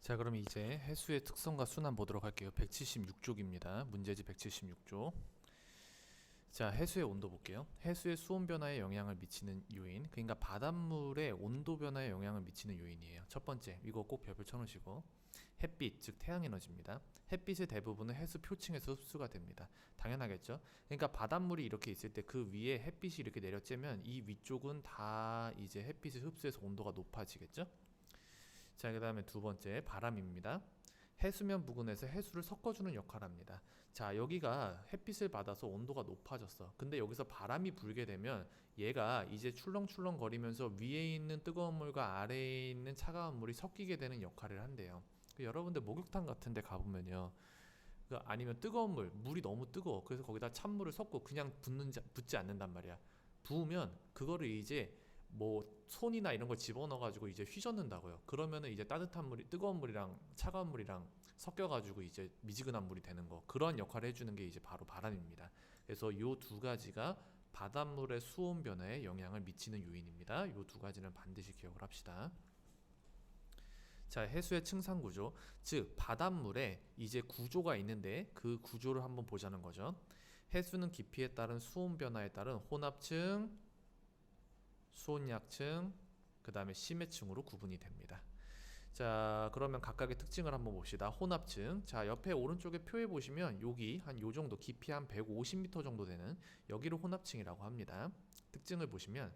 자, 그럼 이제 해수의 특성과 순환 보도록 할게요. 176쪽입니다. 문제지 176쪽. 자, 해수의 온도 볼게요. 해수의 수온 변화에 영향을 미치는 요인, 그러니까 바닷물의 온도 변화에 영향을 미치는 요인이에요. 첫 번째, 이거 꼭 별표 쳐놓으시고, 햇빛, 즉 태양 에너지입니다. 햇빛의 대부분은 해수 표층에서 흡수가 됩니다. 당연하겠죠? 그러니까 바닷물이 이렇게 있을 때 그 위에 햇빛이 이렇게 내려쬐면 이 위쪽은 다 이제 햇빛을 흡수해서 온도가 높아지겠죠? 자, 그 다음에 두 번째, 바람입니다. 해수면 부근에서 해수를 섞어주는 역할을 합니다. 자, 여기가 햇빛을 받아서 온도가 높아졌어. 근데 여기서 바람이 불게 되면 얘가 이제 출렁출렁 거리면서 위에 있는 뜨거운 물과 아래에 있는 차가운 물이 섞이게 되는 역할을 한대요. 여러분들 목욕탕 같은 데 가보면요, 아니면 뜨거운 물이 너무 뜨거워. 그래서 거기다 찬물을 섞고 그냥 붓지 않는단 말이야. 부으면 그거를 이제 뭐 손이나 이런 걸 집어넣어가지고 이제 휘젓는다고요. 그러면은 이제 따뜻한 물이 뜨거운 물이랑 차가운 물이랑 섞여가지고 이제 미지근한 물이 되는 거, 그런 역할을 해주는 게 이제 바로 바람입니다. 그래서 요 두 가지가 바닷물의 수온 변화에 영향을 미치는 요인입니다. 요 두 가지는 반드시 기억을 합시다. 자, 해수의 층상 구조, 즉 바닷물에 이제 구조가 있는데 그 구조를 한번 보자는 거죠. 해수는 깊이에 따른 수온 변화에 따른 혼합층, 수온약층, 그 다음에 심해층으로 구분이 됩니다. 자, 그러면 각각의 특징을 한번 봅시다. 혼합층. 자, 옆에 오른쪽에 표에 보시면 여기 한 요 정도, 깊이 한 150m 정도 되는 여기를 혼합층이라고 합니다. 특징을 보시면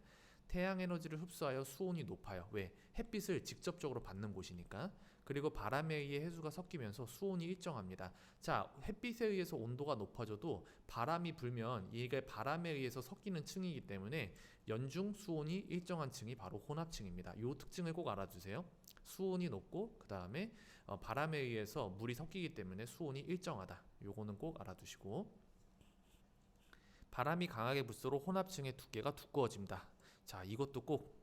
태양 에너지를 흡수하여 수온이 높아요. 왜? 햇빛을 직접적으로 받는 곳이니까. 그리고 바람에 의해 해수가 섞이면서 수온이 일정합니다. 자, 햇빛에 의해서 온도가 높아져도 바람이 불면 이게 바람에 의해서 섞이는 층이기 때문에 연중 수온이 일정한 층이 바로 혼합층입니다. 이 특징을 꼭 알아두세요. 수온이 높고 그 다음에 바람에 의해서 물이 섞이기 때문에 수온이 일정하다. 요거는 꼭 알아두시고, 바람이 강하게 불수록 혼합층의 두께가 두꺼워집니다. 자, 이것도 꼭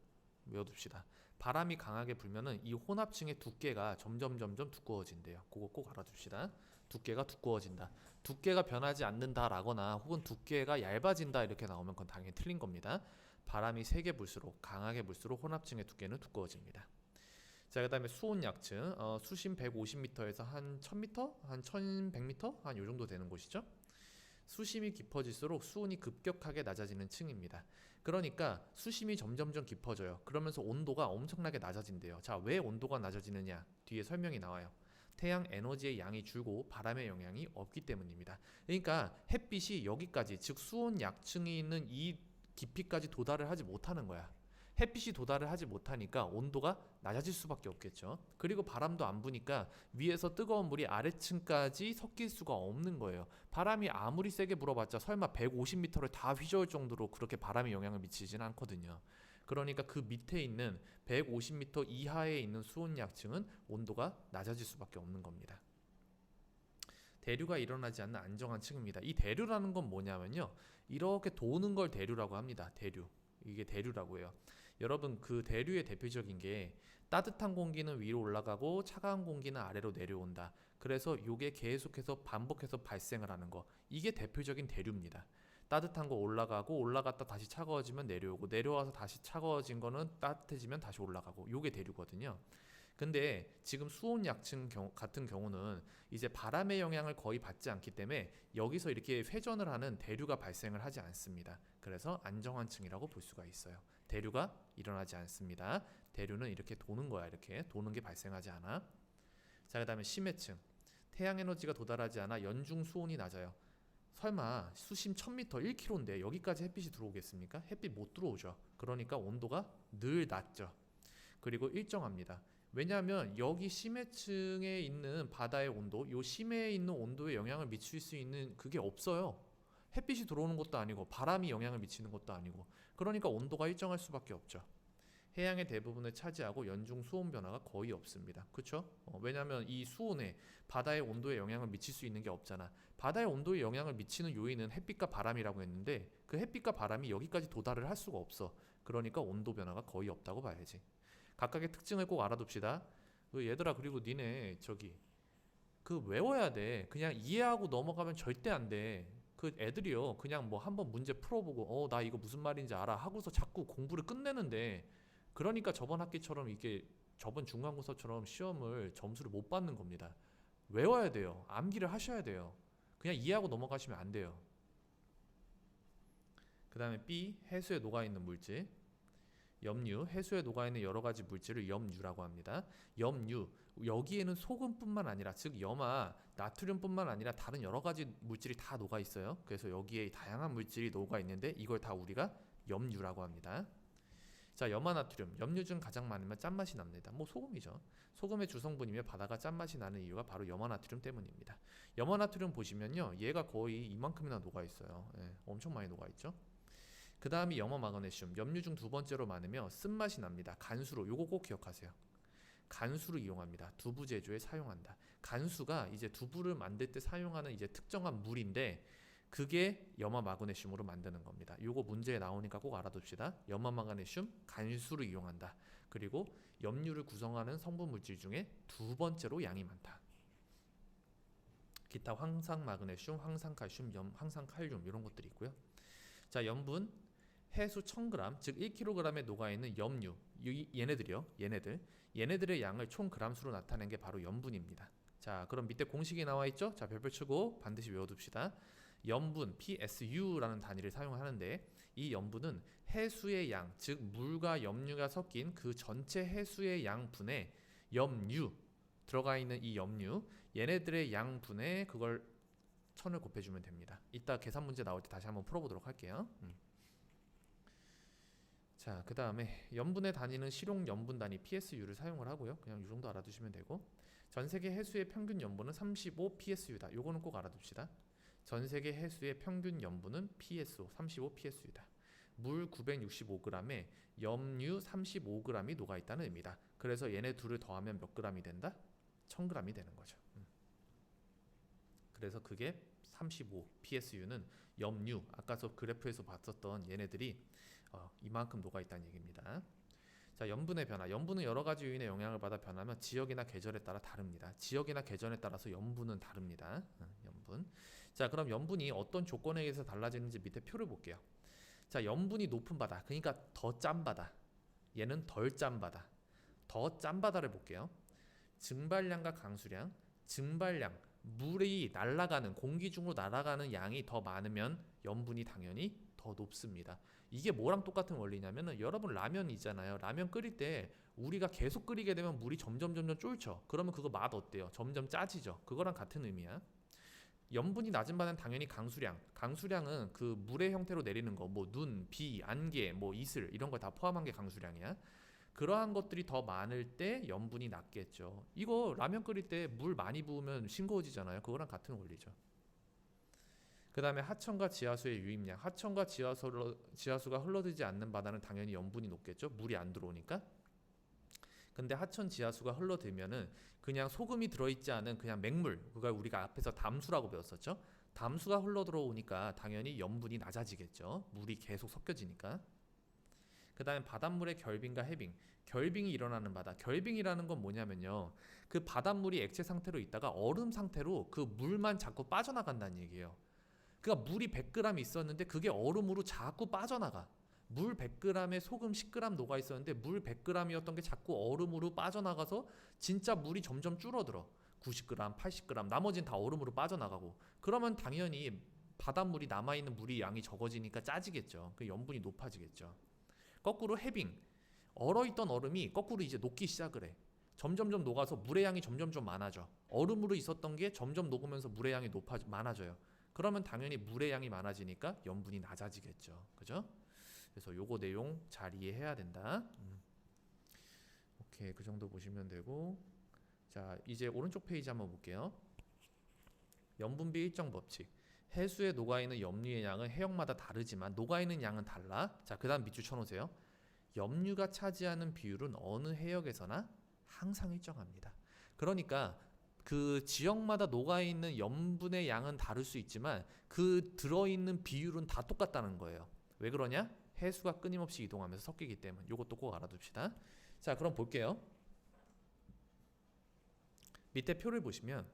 외워둡시다. 바람이 강하게 불면은 이 혼합층의 두께가 점점 두꺼워진대요. 그거 꼭 알아둡시다. 두께가 두꺼워진다. 두께가 변하지 않는다라거나 혹은 두께가 얇아진다 이렇게 나오면 그건 당연히 틀린 겁니다. 바람이 세게 불수록, 강하게 불수록 혼합층의 두께는 두꺼워집니다. 자, 그 다음에 수온 약층, 수심 150m에서 한 1000m? 한 1100m? 한 요 정도 되는 곳이죠. 수심이 깊어질수록 수온이 급격하게 낮아지는 층입니다. 그러니까 수심이 점점점 깊어져요. 그러면서 온도가 엄청나게 낮아진대요. 자, 왜 온도가 낮아지느냐? 뒤에 설명이 나와요. 태양 에너지의 양이 줄고 바람의 영향이 없기 때문입니다. 그러니까 햇빛이 여기까지, 즉 수온 약층이 있는 이 깊이까지 도달을 하지 못하는 거야. 햇빛이 도달을 하지 못하니까 온도가 낮아질 수밖에 없겠죠. 그리고 바람도 안 부니까 위에서 뜨거운 물이 아래층까지 섞일 수가 없는 거예요. 바람이 아무리 세게 불어봤자 설마 150m를 다 휘저을 정도로 그렇게 바람이 영향을 미치진 않거든요. 그러니까 그 밑에 있는 150m 이하에 있는 수온약층은 온도가 낮아질 수밖에 없는 겁니다. 대류가 일어나지 않는 안정한 층입니다. 이 대류라는 건 뭐냐면요, 이렇게 도는 걸 대류라고 합니다. 대류. 이게 대류라고 해요. 여러분, 그 대류의 대표적인 게 따뜻한 공기는 위로 올라가고 차가운 공기는 아래로 내려온다. 그래서 이게 계속해서 반복해서 발생을 하는 거, 이게 대표적인 대류입니다. 따뜻한 거 올라가고 올라갔다 다시 차가워지면 내려오고 내려와서 다시 차가워진 거는 따뜻해지면 다시 올라가고, 요게 대류거든요. 근데 지금 수온 약층 같은 경우는 이제 바람의 영향을 거의 받지 않기 때문에 여기서 이렇게 회전을 하는 대류가 발생을 하지 않습니다. 그래서 안정한 층이라고 볼 수가 있어요. 대류가 일어나지 않습니다. 대류는 이렇게 도는 거야. 이렇게 도는 게 발생하지 않아. 자, 그 다음에 심해층. 태양 에너지가 도달하지 않아 연중 수온이 낮아요. 설마 수심 1000m, 1km인데 여기까지 햇빛이 들어오겠습니까? 햇빛 못 들어오죠. 그러니까 온도가 늘 낮죠. 그리고 일정합니다. 왜냐하면 여기 심해층에 있는 바다의 온도, 요 심해에 있는 온도에 영향을 미칠 수 있는 그게 없어요. 햇빛이 들어오는 것도 아니고 바람이 영향을 미치는 것도 아니고, 그러니까 온도가 일정할 수밖에 없죠. 해양의 대부분을 차지하고 연중 수온 변화가 거의 없습니다. 그렇죠? 왜냐하면 이 수온에 바다의 온도에 영향을 미칠 수 있는 게 없잖아. 바다의 온도에 영향을 미치는 요인은 햇빛과 바람이라고 했는데 그 햇빛과 바람이 여기까지 도달을 할 수가 없어. 그러니까 온도 변화가 거의 없다고 봐야지. 각각의 특징을 꼭 알아둡시다. 얘들아, 그리고 니네 저기 그 외워야 돼. 그냥 이해하고 넘어가면 절대 안 돼. 그 애들이요, 그냥 뭐 한번 문제 풀어보고 나 이거 무슨 말인지 알아 하고서 자꾸 공부를 끝내는데, 그러니까 저번 학기처럼 이게 저번 중간고사처럼 시험을 점수를 못 받는 겁니다. 외워야 돼요. 암기를 하셔야 돼요. 그냥 이해하고 넘어가시면 안 돼요. 그 다음에 B, 해수에 녹아있는 물질. 염류, 해수에 녹아있는 여러 가지 물질을 염류라고 합니다. 염류, 여기에는 소금뿐만 아니라, 즉 염화, 나트륨뿐만 아니라 다른 여러 가지 물질이 다 녹아 있어요. 그래서 여기에 다양한 물질이 녹아 있는데 이걸 다 우리가 염류라고 합니다. 자, 염화나트륨, 염류 중 가장 많으면 짠맛이 납니다. 뭐 소금이죠. 소금의 주성분이며 바다가 짠맛이 나는 이유가 바로 염화나트륨 때문입니다. 염화나트륨 보시면요, 얘가 거의 이만큼이나 녹아 있어요. 예, 엄청 많이 녹아 있죠. 그 다음이 염화마그네슘, 염류 중 두 번째로 많으며 쓴맛이 납니다. 간수로, 요거 꼭 기억하세요. 간수로 이용합니다. 두부 제조에 사용한다. 간수가 이제 두부를 만들 때 사용하는 이제 특정한 물인데 그게 염화마그네슘으로 만드는 겁니다. 요거 문제에 나오니까 꼭 알아둡시다. 염화마그네슘 간수로 이용한다. 그리고 염류를 구성하는 성분 물질 중에 두 번째로 양이 많다. 기타 황산마그네슘, 황산칼슘, 황산칼륨 이런 것들이 있고요. 자, 염분 해수 1000g, 즉 1kg에 녹아있는 염류, 얘네들의 양을 총 g수로 나타낸 게 바로 염분입니다. 자, 그럼 밑에 공식이 나와 있죠? 자, 별표 치고 반드시 외워둡시다. 염분 PSU라는 단위를 사용하는데 이 염분은 해수의 양, 즉 물과 염류가 섞인 그 전체 해수의 양분에 염류 들어가 있는 이 염류, 얘네들의 양분에 그걸 1000을 곱해주면 됩니다. 이따 계산 문제 나올 때 다시 한번 풀어보도록 할게요. 자, 그 다음에 염분의 단위는 실용 염분 단위 PSU를 사용을 하고요. 그냥 이 정도 알아두시면 되고, 전 세계 해수의 평균 염분은 35 PSU다. 요거는 꼭 알아둡시다. 전 세계 해수의 평균 염분은 PSO 35 PSU다. 물 965g에 염류 35g이 녹아 있다는 의미다. 그래서 얘네 둘을 더하면 몇 g이 된다? 1000g이 되는 거죠. 그래서 그게 35 PSU는 염류, 아까서 그래프에서 봤었던 얘네들이 이만큼 녹아 있다는 얘기입니다. 자, 염분의 변화. 염분은 여러 가지 요인의 영향을 받아 변하며 지역이나 계절에 따라 다릅니다. 지역이나 계절에 따라서 염분은 다릅니다. 염분. 자, 그럼 염분이 어떤 조건에 의해서 달라지는지 밑에 표를 볼게요. 자, 염분이 높은 바다, 그러니까 더 짠 바다. 얘는 덜 짠 바다. 더 짠 바다를 볼게요. 증발량과 강수량. 증발량, 물이 날아가는, 공기 중으로 날아가는 양이 더 많으면 염분이 당연히 더 높습니다. 이게 뭐랑 똑같은 원리냐면은, 여러분 라면 있잖아요. 라면 끓일 때 우리가 계속 끓이게 되면 물이 점점 쫄죠. 그러면 그거 맛 어때요? 점점 짜지죠. 그거랑 같은 의미야. 염분이 낮은 바다는 당연히 강수량. 강수량은 그 물의 형태로 내리는 거, 뭐 눈, 비, 안개, 뭐 이슬 이런 걸 다 포함한 게 강수량이야. 그러한 것들이 더 많을 때 염분이 낮겠죠. 이거 라면 끓일 때 물 많이 부으면 싱거워지잖아요. 그거랑 같은 원리죠. 그 다음에 하천과 지하수의 유입량. 하천과 지하수가 흘러들지 않는 바다는 당연히 염분이 높겠죠. 물이 안 들어오니까. 근데 하천 지하수가 흘러들면은 그냥 소금이 들어있지 않은 그냥 맹물, 그걸 우리가 앞에서 담수라고 배웠었죠. 담수가 흘러들어오니까 당연히 염분이 낮아지겠죠. 물이 계속 섞여지니까. 그 다음에 바닷물의 결빙과 해빙. 결빙이 일어나는 바다. 결빙이라는 건 뭐냐면요, 그 바닷물이 액체 상태로 있다가 얼음 상태로 그 물만 자꾸 빠져나간다는 얘기예요. 그러니까 물이 100g 있었는데 그게 얼음으로 자꾸 빠져나가. 물 100g에 소금 10g 녹아 있었는데 물 100g이었던 게 자꾸 얼음으로 빠져나가서 진짜 물이 점점 줄어들어. 90g, 80g, 나머지는 다 얼음으로 빠져나가고. 그러면 당연히 바닷물이 남아있는 물이 양이 적어지니까 짜지겠죠. 그 염분이 높아지겠죠. 거꾸로 해빙, 얼어있던 얼음이 거꾸로 이제 녹기 시작을 해. 점점점 녹아서 물의 양이 점점점 많아져. 얼음으로 있었던 게 점점 녹으면서 물의 양이 많아져요. 그러면 당연히 물의 양이 많아지니까 염분이 낮아지겠죠. 그죠? 그래서 요거 내용 잘 이해해야 된다. 오케이, 그 정도 보시면 되고, 자, 이제 오른쪽 페이지 한번 볼게요. 염분비 일정 법칙. 해수에 녹아있는 염류의 양은 해역마다 다르지만 녹아있는 양은 달라. 자, 그 다음 밑줄 쳐놓으세요. 염류가 차지하는 비율은 어느 해역에서나 항상 일정합니다. 그러니까 그 지역마다 녹아있는 염분의 양은 다를 수 있지만 그 들어있는 비율은 다 똑같다는 거예요. 왜 그러냐? 해수가 끊임없이 이동하면서 섞이기 때문에. 이것도 꼭 알아둡시다. 자, 그럼 볼게요. 밑에 표를 보시면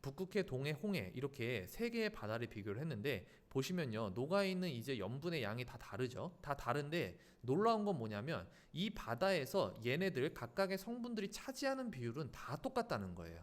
북극해, 동해, 홍해 이렇게 세 개의 바다를 비교를 했는데 보시면요. 녹아있는 이제 염분의 양이 다 다르죠. 다 다른데 놀라운 건 뭐냐면 이 바다에서 얘네들 각각의 성분들이 차지하는 비율은 다 똑같다는 거예요.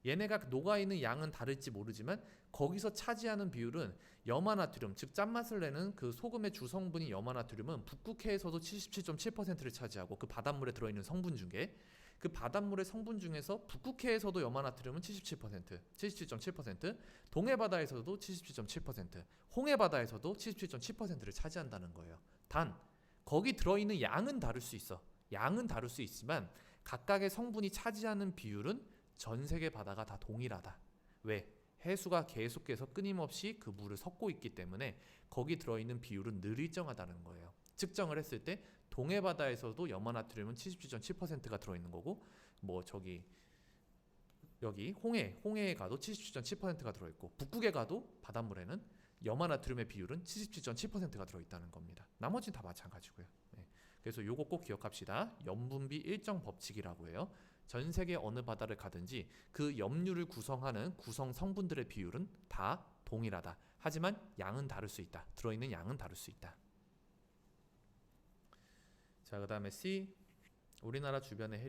얘네가 녹아있는 양은 다를지 모르지만 거기서 차지하는 비율은 염화나트륨, 즉 짠맛을 내는 그 소금의 주성분인 염화나트륨은 북극해에서도 77.7%를 차지하고 그 바닷물에 들어있는 성분 중에 그 바닷물의 성분 중에서 북극해에서도 염화나트륨은 77%, 77.7%, 동해바다에서도 77.7%, 홍해바다에서도 77.7%를 차지한다는 거예요. 단 거기 들어있는 양은 다를 수 있어. 양은 다를 수 있지만 각각의 성분이 차지하는 비율은 전 세계 바다가 다 동일하다. 왜? 해수가 계속해서 끊임없이 그 물을 섞고 있기 때문에 거기 들어있는 비율은 늘 일정하다는 거예요. 측정을 했을 때 동해바다에서도 염화나트륨은 77.7%가 들어있는 거고 뭐 저기 여기 홍해에 가도 77.7%가 들어있고 북극에 가도 바닷물에는 염화나트륨의 비율은 77.7%가 들어있다는 겁니다. 나머지는 다 마찬가지고요. 네. 그래서 요거 꼭 기억합시다. 염분비 일정 법칙이라고 해요. 전 세계 어느 바다를 가든지 그 염류를 구성하는 구성 성분들의 비율은 다 동일하다. 하지만 양은 다를 수 있다. 들어있는 양은 다를 수 있다. 자, 그 다음에 C. 우리나라 주변의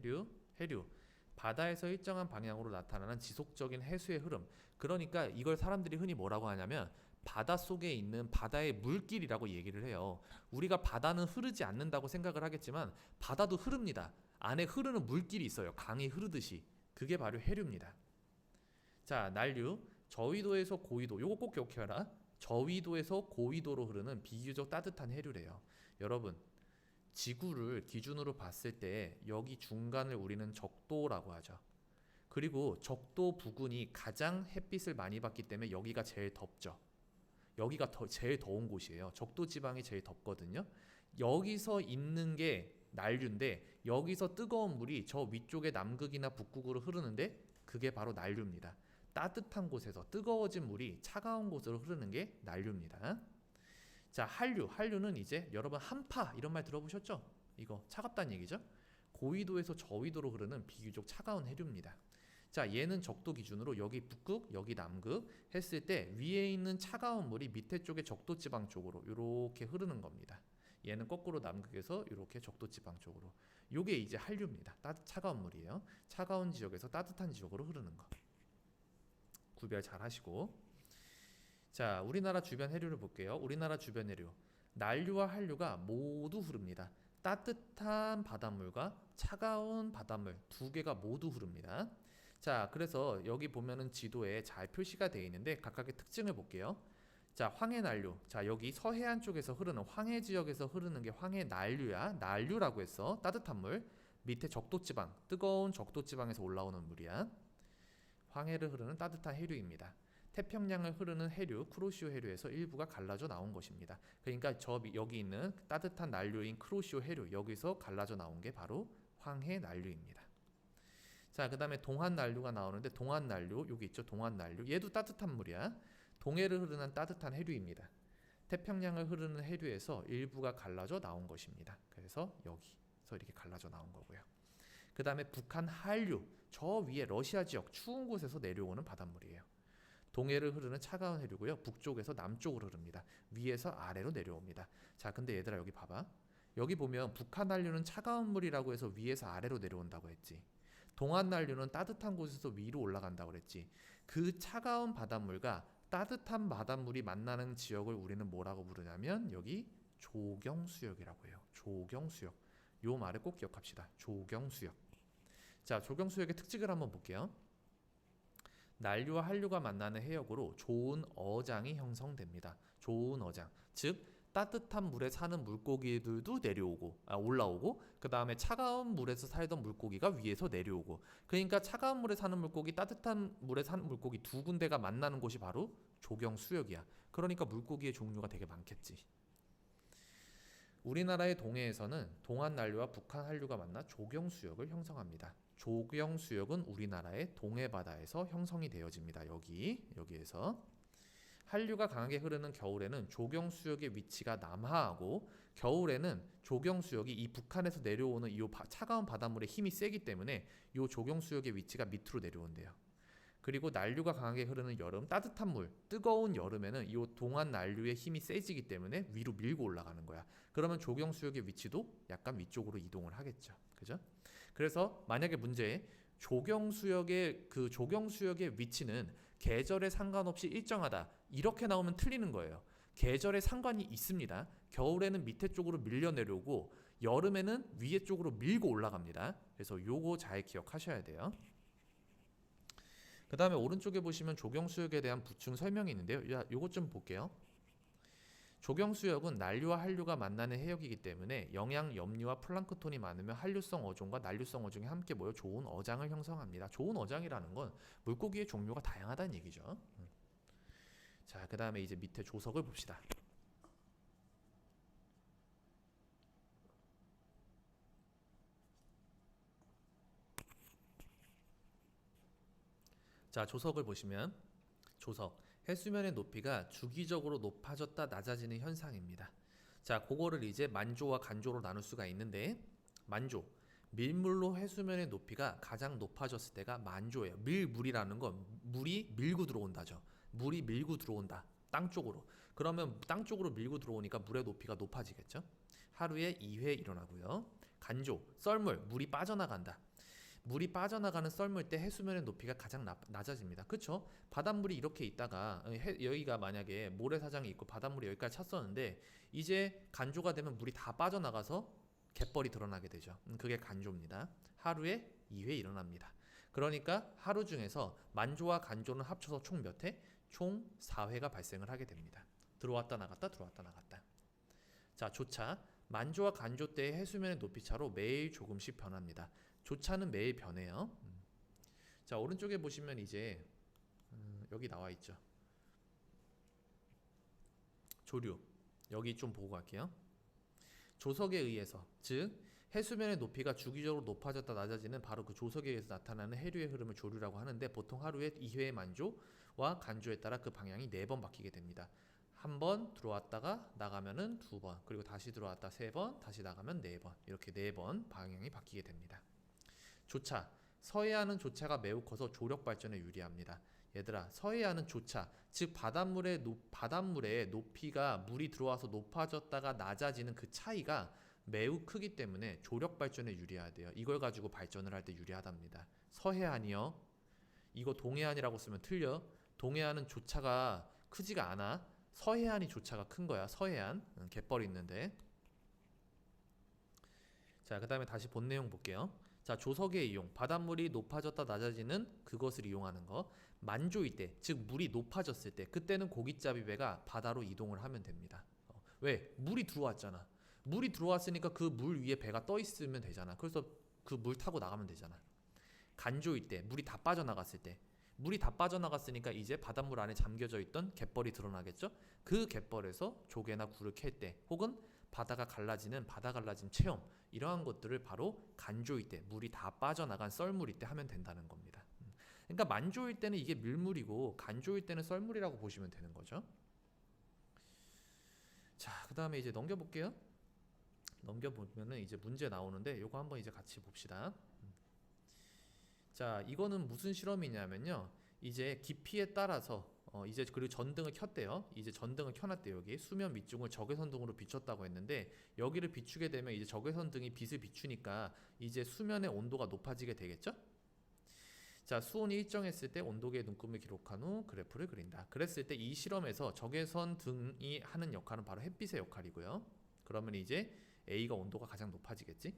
해류. 바다에서 일정한 방향으로 나타나는 지속적인 해수의 흐름. 그러니까 이걸 사람들이 흔히 뭐라고 하냐면 바다 속에 있는 바다의 물길이라고 얘기를 해요. 우리가 바다는 흐르지 않는다고 생각을 하겠지만 바다도 흐릅니다. 안에 흐르는 물길이 있어요. 강이 흐르듯이. 그게 바로 해류입니다. 자, 난류. 저위도에서 고위도. 요거 꼭 기억해라. 저위도에서 고위도로 흐르는 비교적 따뜻한 해류래요. 여러분, 지구를 기준으로 봤을 때 여기 중간을 우리는 적도라고 하죠. 그리고 적도 부근이 가장 햇빛을 많이 받기 때문에 여기가 제일 덥죠. 여기가 제일 더운 곳이에요. 적도 지방이 제일 덥거든요. 여기서 있는 게 난류인데 여기서 뜨거운 물이 저 위쪽의 남극이나 북극으로 흐르는데 그게 바로 난류입니다. 따뜻한 곳에서 뜨거워진 물이 차가운 곳으로 흐르는 게 난류입니다. 자, 한류는 이제 여러분 한파 이런 말 들어보셨죠? 이거 차갑다는 얘기죠. 고위도에서 저위도로 흐르는 비교적 차가운 해류입니다. 자, 얘는 적도 기준으로 여기 북극, 여기 남극 했을 때 위에 있는 차가운 물이 밑에 쪽에 적도 지방 쪽으로 이렇게 흐르는 겁니다. 얘는 거꾸로 남극에서 이렇게 적도 지방 쪽으로. 요게 이제 한류입니다. 차가운 물이에요. 차가운 지역에서 따뜻한 지역으로 흐르는 거. 구별 잘 하시고. 자, 우리나라 주변 해류를 볼게요. 우리나라 주변 해류. 난류와 한류가 모두 흐릅니다. 따뜻한 바닷물과 차가운 바닷물 두 개가 모두 흐릅니다. 자, 그래서 여기 보면은 지도에 잘 표시가 되어 있는데 각각의 특징을 볼게요. 자, 황해 난류. 자, 여기 서해안 쪽에서 흐르는 황해 지역에서 흐르는 게 황해 난류야. 난류라고 해서 따뜻한 물. 밑에 적도지방, 뜨거운 적도지방에서 올라오는 물이야. 황해를 흐르는 따뜻한 해류입니다. 태평양을 흐르는 해류, 쿠로시오 해류에서 일부가 갈라져 나온 것입니다. 그러니까 여기 있는 따뜻한 난류인 쿠로시오 해류, 여기서 갈라져 나온 게 바로 황해 난류입니다. 자, 그 다음에 동한 난류가 나오는데 동한 난류, 여기 있죠. 동한 난류. 얘도 따뜻한 물이야. 동해를 흐르는 따뜻한 해류입니다. 태평양을 흐르는 해류에서 일부가 갈라져 나온 것입니다. 그래서 여기서 이렇게 갈라져 나온 거고요. 그 다음에 북한 한류, 저 위에 러시아 지역 추운 곳에서 내려오는 바닷물이에요. 동해를 흐르는 차가운 해류고요. 북쪽에서 남쪽으로 흐릅니다. 위에서 아래로 내려옵니다. 자, 근데 얘들아 여기 봐봐. 여기 보면 북한 한류는 차가운 물이라고 해서 위에서 아래로 내려온다고 했지. 동한 난류는 따뜻한 곳에서 위로 올라간다고 그랬지. 그 차가운 바닷물과 따뜻한 바닷물이 만나는 지역을 우리는 뭐라고 부르냐면 여기 조경수역이라고 해요. 조경수역. 요 말을 꼭 기억합시다. 조경수역. 자, 조경수역의 특징을 한번 볼게요. 난류와 한류가 만나는 해역으로 좋은 어장이 형성됩니다. 좋은 어장. 즉 따뜻한 물에 사는 물고기들도 올라오고 그 다음에 차가운 물에서 살던 물고기가 위에서 내려오고, 그러니까 차가운 물에 사는 물고기, 따뜻한 물에 사는 물고기 두 군데가 만나는 곳이 바로 조경수역이야. 그러니까 물고기의 종류가 되게 많겠지. 우리나라의 동해에서는 동한 난류와 북한 한류가 만나 조경수역을 형성합니다. 조경수역은 우리나라의 동해바다에서 형성이 되어집니다. 여기에서. 한류가 강하게 흐르는 겨울에는 조경수역의 위치가 남하하고, 겨울에는 조경수역이 이 북한에서 내려오는 이 차가운 바닷물의 힘이 세기 때문에 이 조경수역의 위치가 밑으로 내려온대요. 그리고 난류가 강하게 흐르는 여름, 따뜻한 물, 뜨거운 여름에는 이 동안 난류의 힘이 세지기 때문에 위로 밀고 올라가는 거야. 그러면 조경수역의 위치도 약간 위쪽으로 이동을 하겠죠. 그죠? 그래서 만약에 문제에 조경수역의 위치는 계절에 상관없이 일정하다. 이렇게 나오면 틀리는 거예요. 계절에 상관이 있습니다. 겨울에는 밑에 쪽으로 밀려 내려오고 여름에는 위에 쪽으로 밀고 올라갑니다. 그래서 요거 잘 기억하셔야 돼요. 그 다음에 오른쪽에 보시면 조경수역에 대한 부충 설명이 있는데요. 요것 좀 볼게요. 조경수역은 난류와 한류가 만나는 해역이기 때문에 영양, 염류와 플랑크톤이 많으며 한류성 어종과 난류성 어종이 함께 모여 좋은 어장을 형성합니다. 좋은 어장이라는 건 물고기의 종류가 다양하다는 얘기죠. 자, 그 다음에 이제 밑에 조석을 봅시다. 자, 조석을 보시면 조석, 해수면의 높이가 주기적으로 높아졌다 낮아지는 현상입니다. 자, 그거를 이제 만조와 간조로 나눌 수가 있는데 만조, 밀물로 해수면의 높이가 가장 높아졌을 때가 만조예요. 밀물이라는 건 물이 밀고 들어온다죠. 물이 밀고 들어온다. 땅 쪽으로. 그러면 땅 쪽으로 밀고 들어오니까 물의 높이가 높아지겠죠. 하루에 2회 일어나고요. 간조, 썰물, 물이 빠져나간다. 물이 빠져나가는 썰물 때 해수면의 높이가 가장 낮아집니다. 그쵸? 바닷물이 이렇게 있다가 여기가 만약에 모래사장이 있고 바닷물이 여기까지 찼었는데 이제 간조가 되면 물이 다 빠져나가서 갯벌이 드러나게 되죠. 그게 간조입니다. 하루에 2회 일어납니다. 그러니까 하루 중에서 만조와 간조는 합쳐서 총 몇 회? 총 4회가 발생을 하게 됩니다. 들어왔다 나갔다 들어왔다 나갔다. 자, 조차 만조와 간조 때의 해수면의 높이 차로 매일 조금씩 변합니다. 조차는 매일 변해요. 자, 오른쪽에 보시면 이제 여기 나와 있죠. 조류. 여기 좀 보고 갈게요. 조석에 의해서, 즉 해수면의 높이가 주기적으로 높아졌다 낮아지는 바로 그 조석에 의해서 나타나는 해류의 흐름을 조류라고 하는데 보통 하루에 2회의 만조와 간조에 따라 그 방향이 4번 바뀌게 됩니다. 한 번 들어왔다가 나가면은 2번, 그리고 다시 들어왔다 3번, 다시 나가면 4번, 이렇게 4번 방향이 바뀌게 됩니다. 조차, 서해안은 조차가 매우 커서 조력 발전에 유리합니다. 얘들아, 서해안은 조차, 즉 바닷물의 높이가 물이 들어와서 높아졌다가 낮아지는 그 차이가 매우 크기 때문에 조력 발전에 유리하대요. 이걸 가지고 발전을 할 때 유리하답니다. 서해안이요. 이거 동해안이라고 쓰면 틀려. 동해안은 조차가 크지가 않아. 서해안이 조차가 큰 거야. 서해안. 갯벌이 있는데. 자, 그 다음에 다시 본 내용 볼게요. 자, 조석의 이용, 바닷물이 높아졌다 낮아지는 그것을 이용하는 거. 만조일 때, 즉 물이 높아졌을 때, 그때는 고깃잡이 배가 바다로 이동을 하면 됩니다. 왜? 물이 들어왔잖아. 물이 들어왔으니까 그 물 위에 배가 떠 있으면 되잖아. 그래서 그 물 타고 나가면 되잖아. 간조일 때, 물이 다 빠져나갔을 때, 물이 다 빠져나갔으니까 이제 바닷물 안에 잠겨져 있던 갯벌이 드러나겠죠. 그 갯벌에서 조개나 굴을 캘 때, 혹은 바다 갈라진 체험, 이러한 것들을 바로 간조일 때, 물이 다 빠져나간 썰물일 때 하면 된다는 겁니다. 그러니까 만조일 때는 이게 밀물이고 간조일 때는 썰물이라고 보시면 되는 거죠. 자, 그 다음에 이제 넘겨볼게요. 넘겨보면은 이제 문제 나오는데 요거 한번 이제 같이 봅시다. 자, 이거는 무슨 실험이냐면요. 이제 깊이에 따라서 이제 그리고 전등을 켰대요. 이제 전등을 켜놨대요. 여기 수면 밑중을 적외선 등으로 비췄다고 했는데 여기를 비추게 되면 이제 적외선 등이 빛을 비추니까 이제 수면의 온도가 높아지게 되겠죠? 자, 수온이 일정했을 때 온도계의 눈금을 기록한 후 그래프를 그린다. 그랬을 때 이 실험에서 적외선 등이 하는 역할은 바로 햇빛의 역할이고요. 그러면 이제 A가 온도가 가장 높아지겠지?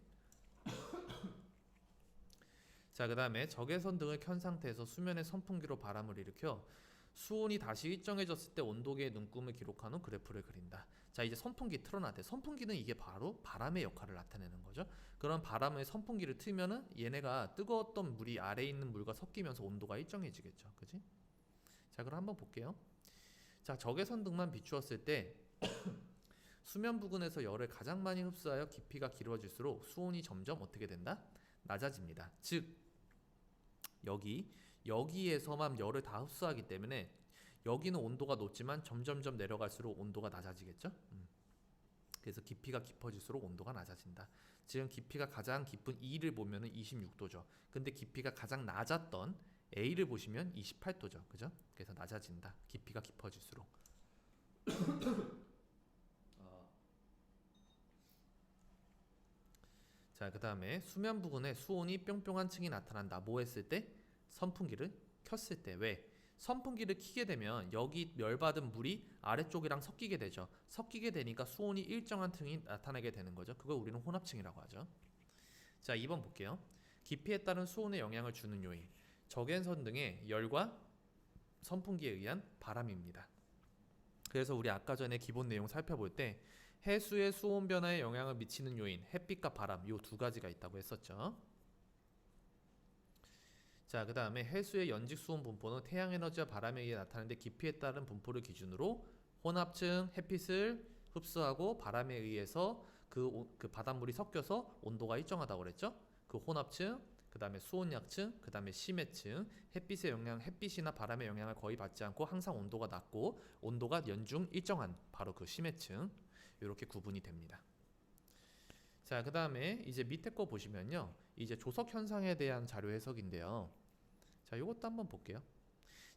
자, 그 다음에 적외선 등을 켠 상태에서 수면의 선풍기로 바람을 일으켜 수온이 다시 일정해졌을 때 온도계의 눈금을 기록한 후 그래프를 그린다. 자, 이제 선풍기 틀어놨대. 선풍기는 이게 바로 바람의 역할을 나타내는 거죠. 그런 바람의 선풍기를 틀면은 얘네가 뜨거웠던 물이 아래에 있는 물과 섞이면서 온도가 일정해지겠죠. 그지? 자, 그럼 한번 볼게요. 자, 적외선 등만 비추었을 때 수면 부근에서 열을 가장 많이 흡수하여 깊이가 길어질수록 수온이 점점 어떻게 된다? 낮아집니다. 즉 여기에서만 열을 다 흡수하기 때문에 여기는 온도가 높지만 점점점 내려갈수록 온도가 낮아지겠죠? 그래서 깊이가 깊어질수록 온도가 낮아진다. 지금 깊이가 가장 깊은 E를 보면은 26도죠. 근데 깊이가 가장 낮았던 A를 보시면 28도죠. 그죠? 그래서 낮아진다. 깊이가 깊어질수록. 자, 그 다음에 수면 부근에 수온이 뿅뿅한 층이 나타난다. 뭐 했을 때? 선풍기를 켰을 때. 왜? 선풍기를 켜게 되면 여기 열받은 물이 아래쪽이랑 섞이게 되죠. 섞이게 되니까 수온이 일정한 층이 나타나게 되는 거죠. 그걸 우리는 혼합층이라고 하죠. 자, 2번 볼게요. 깊이에 따른 수온에 영향을 주는 요인. 적외선 등의 열과 선풍기에 의한 바람입니다. 그래서 우리 아까 전에 기본 내용 살펴볼 때 해수의 수온 변화에 영향을 미치는 요인, 햇빛과 바람, 요 두 가지가 있다고 했었죠. 자, 그 다음에 해수의 연직 수온 분포는 태양 에너지와 바람에 의해 나타나는데 깊이에 따른 분포를 기준으로 혼합층 햇빛을 흡수하고 바람에 의해서 그 바닷물이 섞여서 온도가 일정하다고 그랬죠. 그 혼합층, 그 다음에 수온약층, 그 다음에 심해층, 햇빛의 영향, 햇빛이나 바람의 영향을 거의 받지 않고 항상 온도가 낮고 온도가 연중 일정한 바로 그 심해층, 이렇게 구분이 됩니다. 자, 그 다음에 이제 밑에 거 보시면요, 이제 조석 현상에 대한 자료 해석인데요. 자, 요것도 한번 볼게요.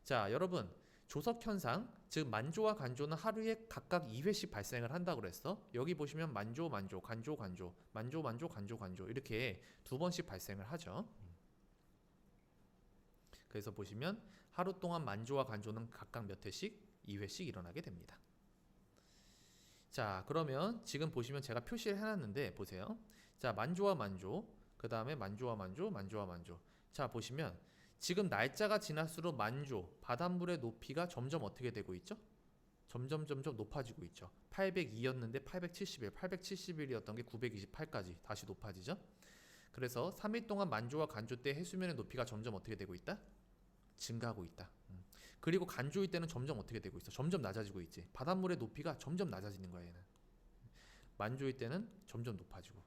자, 여러분, 조석 현상, 즉 만조와 간조는 하루에 각각 2회씩 발생을 한다고 그랬어. 여기 보시면 만조, 만조, 간조, 간조, 만조, 만조, 간조, 간조 이렇게 두 번씩 발생을 하죠. 그래서 보시면 하루 동안 만조와 간조는 각각 몇 회씩? 2회씩 일어나게 됩니다. 자, 그러면 지금 보시면 제가 표시를 해놨는데 보세요. 자, 만조와 만조, 그 다음에 만조와 만조, 만조와 만조. 자, 보시면 지금 날짜가 지날수록 만조, 바닷물의 높이가 점점 어떻게 되고 있죠? 점점 높아지고 있죠. 802였는데 871, 871이었던 게 928까지 다시 높아지죠. 그래서 3일 동안 만조와 간조 때 해수면의 높이가 점점 어떻게 되고 있다? 증가하고 있다. 그리고 간조일 때는 점점 어떻게 되고 있어? 점점 낮아지고 있지. 바닷물의 높이가 점점 낮아지는 거야, 얘는. 만조일 때는 점점 높아지고.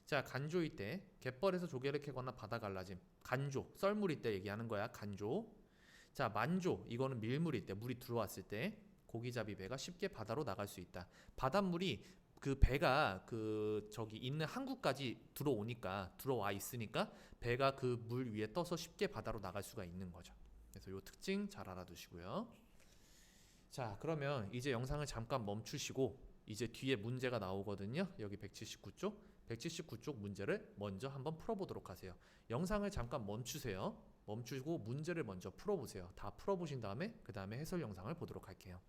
자, 간조일 때 갯벌에서 조개를 캐거나 바다 갈라짐. 간조, 썰물일 때 얘기하는 거야, 간조. 자, 만조, 이거는 밀물일 때, 물이 들어왔을 때 고기잡이 배가 쉽게 바다로 나갈 수 있다. 바닷물이 그 배가 그 저기 있는 항구까지 들어와 있으니까 배가 그 물 위에 떠서 쉽게 바다로 나갈 수가 있는 거죠. 그래서 요 특징 잘 알아두시고요. 자, 그러면 이제 영상을 잠깐 멈추시고 이제 뒤에 문제가 나오거든요. 여기 179쪽. 179쪽 문제를 먼저 한번 풀어보도록 하세요. 영상을 잠깐 멈추세요. 멈추고 문제를 먼저 풀어보세요. 다 풀어보신 다음에 그 다음에 해설 영상을 보도록 할게요.